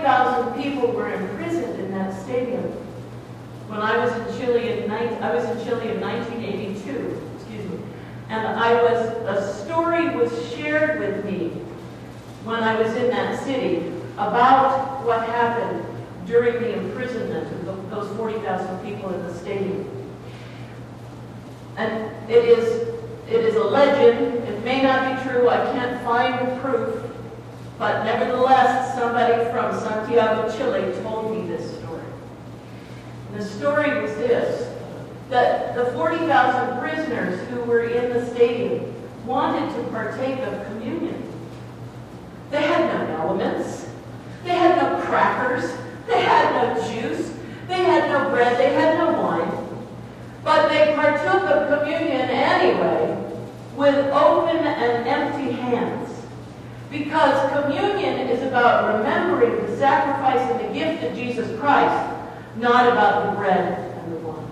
40,000 people were imprisoned in that stadium. When I was in Chile in 1982, and a story was shared with me when I was in that city about what happened during the imprisonment of those 40,000 people in the stadium. And it is a legend. It may not be true. I can't find the proof. But nevertheless, somebody from Santiago, Chile told me this story. And the story was this, that the 40,000 prisoners who were in the stadium wanted to partake of communion. They had no elements. They had no crackers. They had no juice. They had no bread. They had no wine. But they partook of communion anyway with open and empty hands. Because communion is about remembering the sacrifice and the gift of Jesus Christ, not about the bread and the wine.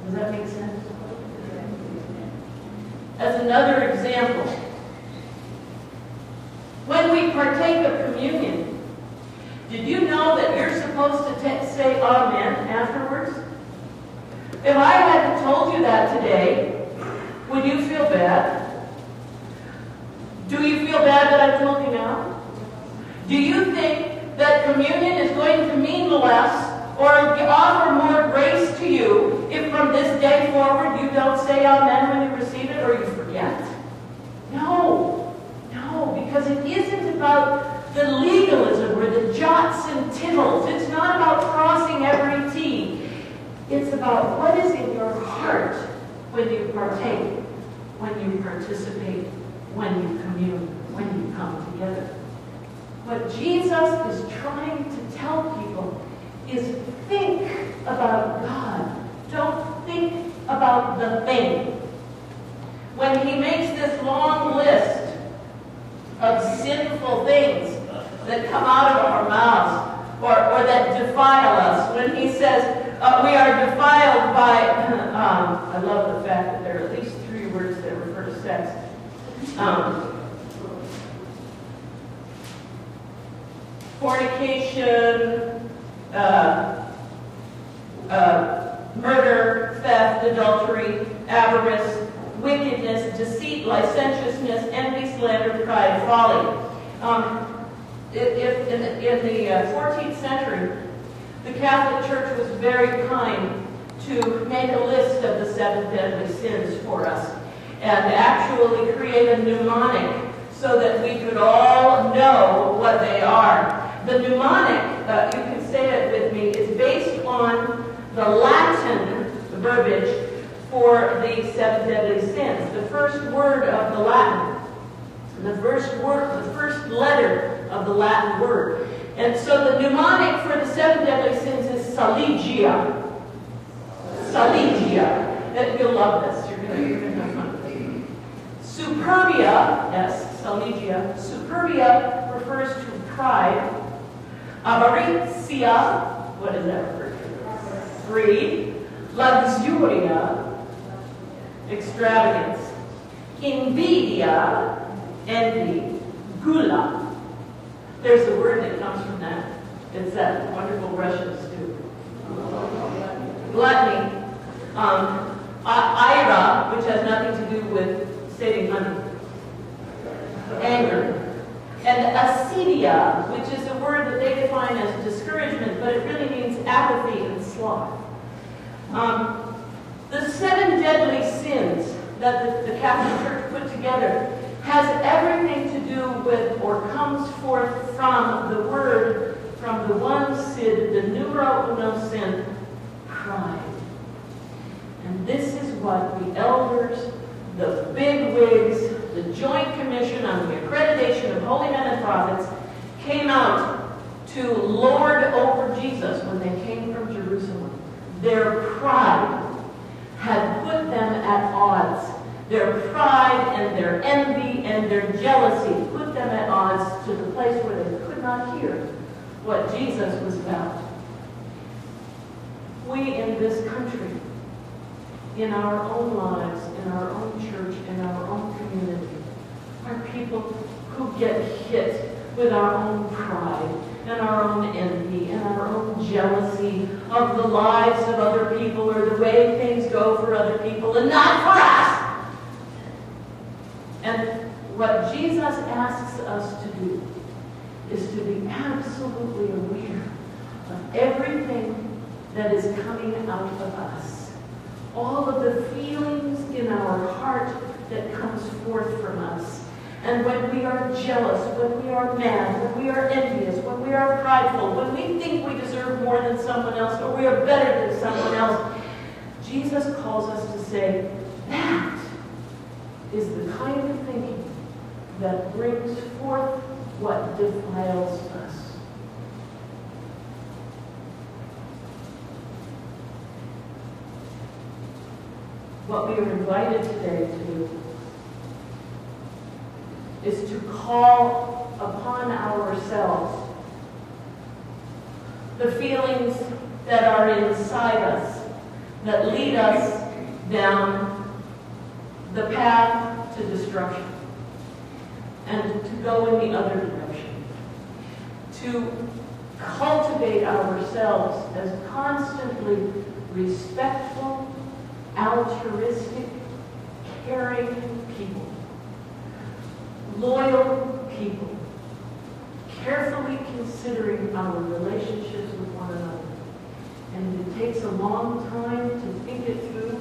Does that make sense? As another example, when we partake of communion, did you know that you're supposed to say amen afterwards? If I hadn't told you that today, would you feel bad? Do you feel bad that I've told you now? Do you think that communion is going to mean less or offer more grace to you if from this day forward you don't say amen when you receive it or you forget? No, because it isn't about the legalism or the jots and tittles. It's not about crossing every T. It's about what is in your heart when you partake, when you participate, when you commune, when you come together. What Jesus is trying to tell people is think about God. Don't think about the thing. When he makes this long list of sinful things that come out of our mouths or that defile us, when he says we are defiled by, I love the fact that there are at least 3 words that refer to sex. Fornication, murder, theft, adultery, avarice, wickedness, deceit, licentiousness, envy, slander, pride, folly. In the 14th century, the Catholic Church was very kind to make a list of the 7 deadly sins for us and actually create a mnemonic so that we could all know what they are. The mnemonic, you can say it with me, is based on the Latin verbiage for the 7 deadly sins. The first word of the Latin, the first letter of the Latin word. And so the mnemonic for the 7 deadly sins is saligia. Saligia. You'll love this. You're going to have fun. Superbia, yes, saligia. Superbia refers to pride. Avaritia, what does that refer to? Greed. Luxuria, extravagance. Invidia, envy. Gula. There's a word that comes from that. It's that wonderful Russian stew. Gluttony. Ira, which has nothing to do with saving money. Anger. And acedia, which is a word that they define as discouragement, but it really means apathy and sloth. The 7 deadly sins that the Catholic Church put together has everything to do with, or comes forth from the word, from the one sin, the numero uno sin, pride. And this is what the elders, the big wigs, the Joint Commission on the Accreditation of Holy Men and Prophets came out to lord over Jesus when they came from Jerusalem. Their pride had put them at odds. Their pride and their envy and their jealousy put them at odds to the place where they could not hear what Jesus was about. We in this country, in our own lives, in our own church, in our own community, are people who get hit with our own pride and our own envy and our own jealousy of the lives of other people or the way things go for other people and not for us. And what Jesus asks us to do is to be absolutely aware of everything that is coming out of us. All of the feelings in our heart that comes forth from us. And when we are jealous, when we are mad, when we are envious, when we are prideful, when we think we deserve more than someone else or we are better than someone else, Jesus calls us to say, that is the kind of thinking that brings forth what defiles us. What we are invited today to is to call upon ourselves the feelings that are inside us that lead us down the path to destruction and to go in the other direction. To cultivate ourselves as constantly respectful, altruistic, caring people. Loyal people, carefully considering our relationships with one another. And if it takes a long time to think it through,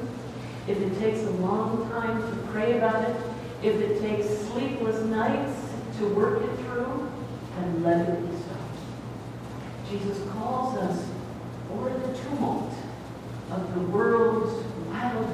if it takes a long time to pray about it, if it takes sleepless nights to work it through, then let it be so. Jesus calls us over the tumult of the world's wild